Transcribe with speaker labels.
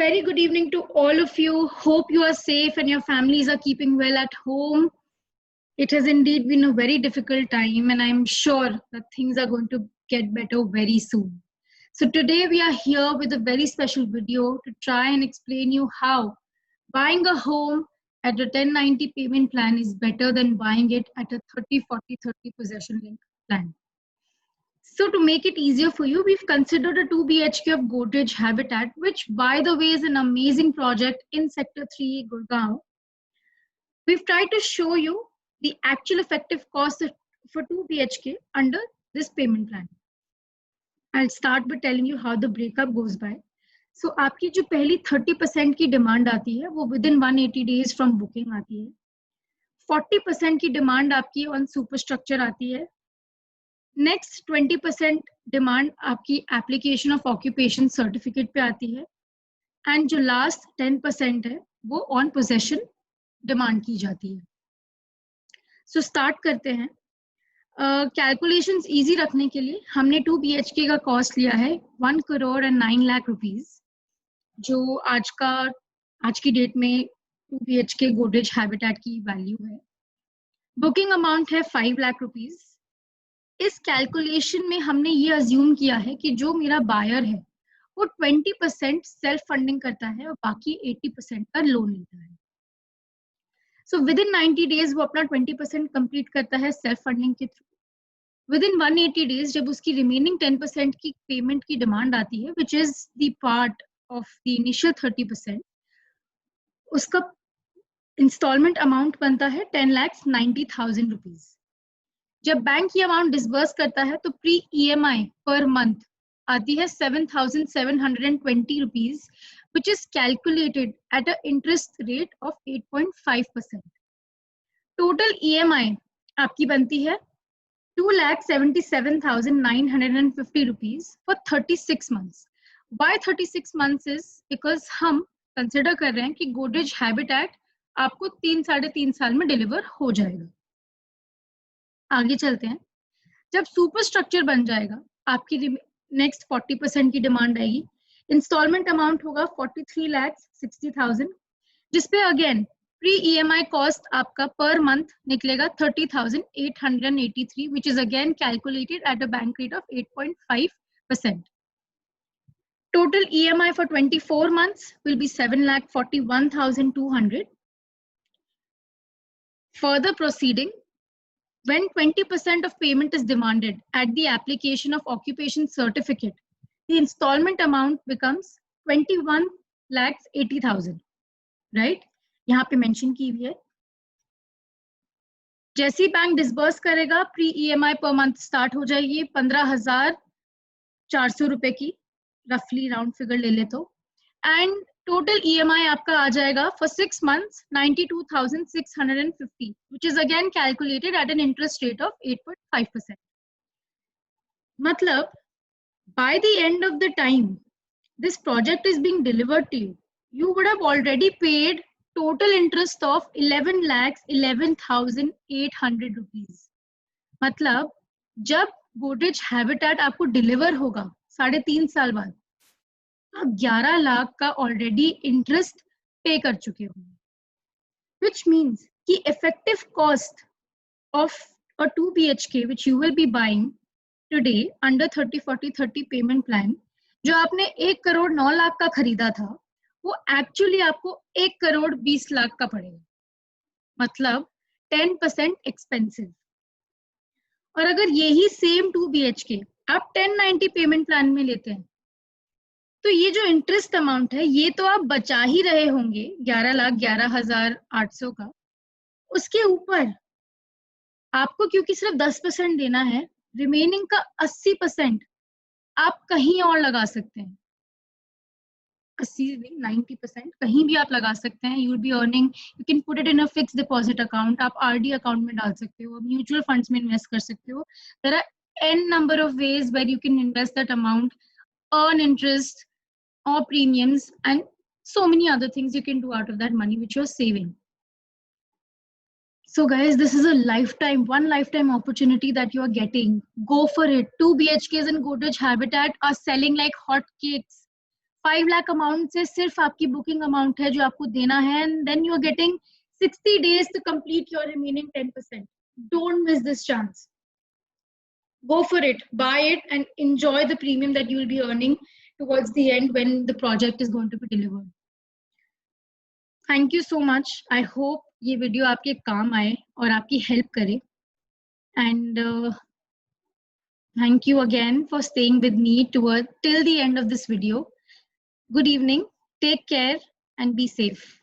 Speaker 1: very good evening to all of you. Hope you are safe and your families are keeping well at home. It has indeed been a very difficult time, and I'm sure that things are going to get better very soon. So today we are here with a very special video to try and explain you how buying a home at a 1090 payment plan is better than buying it at a 30-40-30 possession link plan. So to make it easier for you, we've considered a 2 BHK of Godrej Habitat, which by the way is an amazing project in Sector 3, Gurgaon. We've tried to show you the actual effective cost for 2 BHK under this payment plan. I'll start by telling you how the breakup goes by. So आपकी जो पहली 30% की demand आती है वो within 180 days from booking आती है. 40% की डिमांड आपकी on superstructure आती है. नेक्स्ट 20% डिमांड आपकी एप्लीकेशन ऑफ ऑक्यूपेशन सर्टिफिकेट पे आती है एंड जो लास्ट 10% है वो ऑन पोजेशन डिमांड की जाती है. सो स्टार्ट करते हैं. कैलकुलेशंस इजी रखने के लिए हमने 2 BHK का कॉस्ट लिया है 1 करोड़ and 9 लाख रुपीस, जो आज की डेट में 2 BHK गोदरेज हैबिटेट की वैल्यू है. बुकिंग अमाउंट है 5 लाख रुपीस. इस कैलकुलेशन में हमने ये अज्यूम किया है कि जो मेरा बायर है वो 20% सेल्फ फंडिंग करता है और बाकी 80% का लोन लेता है. सो विद इन 90 डेज वो अपना 20% कंप्लीट करता है सेल्फ फंडिंग के थ्रू. विद इन 180 डेज जब उसकी रिमेनिंग 10% की पेमेंट की डिमांड आती है which is the part of the initial 30%, उसका इंस्टॉलमेंट अमाउंट बनता है 10,90,000 रुपीज. जब बैंक ये अमाउंट डिसबर्स करता है तो प्री EMI पर मंथ आती है 7,720 rupees, which is calculated at an interest rate of 8.5%. Total EMI आपकी बनती है 2,77,950 rupees for 36 months. Why 36 months is because हम कंसिडर कर रहे हैं कि गोदरेज हैबिटेट आपको 3-3.5 साल में डिलीवर हो जाएगा. आगे चलते हैं. जब सुपर स्ट्रक्चर बन जाएगा आपकी नेक्स्ट 40% की डिमांड आएगी. इंस्टॉलमेंट अमाउंट होगा 43,60,000, जिसपे अगेन प्री EMI कॉस्ट आपका पर मंथ निकलेगा 30,883, which is again calculated at a bank rate of 8.5%. Total EMI for 24 months will be 7,41,200. Further proceeding, when 20% of payment is demanded at the application of occupation certificate, the installment amount becomes 21,80,000. right? यहाँ पे mention की हुई है. जैसी bank disburse करेगा pre EMI per month start हो जाएगी 15,400 रुपए की, रफली राउंड फिगर ले ले तो, एंड टोटल EMI आपका आ जाएगा for 6 months 92,650, which is again calculated at an interest rate of 8.5%. मतलब by the end of the time this project is being delivered to you, you would have already paid total interest of 11,11,800 rupees. मतलब जब Godrej habitat आपको deliver होगा 3.5 साल बाद, आप 11 लाख का already interest पे कर चुके होंगे, which means कि effective cost of a 2 BHK which you will be buying today under 30-40-30 payment plan, जो आपने 1 करोड़ 9 लाख का खरीदा था, वो एक्चुअली आपको 1 करोड़ 20 लाख का पड़ेगा. मतलब 10% एक्सपेंसिव. और अगर यही सेम 2 BHK आप 1090 पेमेंट प्लान में लेते हैं तो ये जो इंटरेस्ट अमाउंट है ये तो आप बचा ही रहे होंगे 11,11,800 का. उसके ऊपर आपको क्योंकि सिर्फ 10% देना है, रिमेनिंग का 80% आप कहीं और लगा सकते हैं. 90% कहीं भी आप लगा सकते हैं. You will be earning, you can put it in a fixed deposit account, आप RD अकाउंट में डाल सकते हो, म्यूचुअल फंड्स में इन्वेस्ट कर सकते हो. There are n number of ways where you can invest that amount, earn interest or premiums, and so many other things you can do out of that money which you're saving. So guys, this is a one lifetime opportunity that you are getting. Go for it. 2 BHKs in Godrej Habitat are selling like hot cakes. 5 lakh amount से सिर्फ आपकी booking amount है जो आपको देना है, and then you are getting 60 days to complete your remaining 10%. Don't miss this chance. Go for it, buy it, and enjoy the premium that you will be earning towards the end when the project is going to be delivered. Thank you so much. I hope ये video आपके काम आए और आपकी help करे. And thank you again for staying with me till the end of this video. Good evening, take care, and be safe.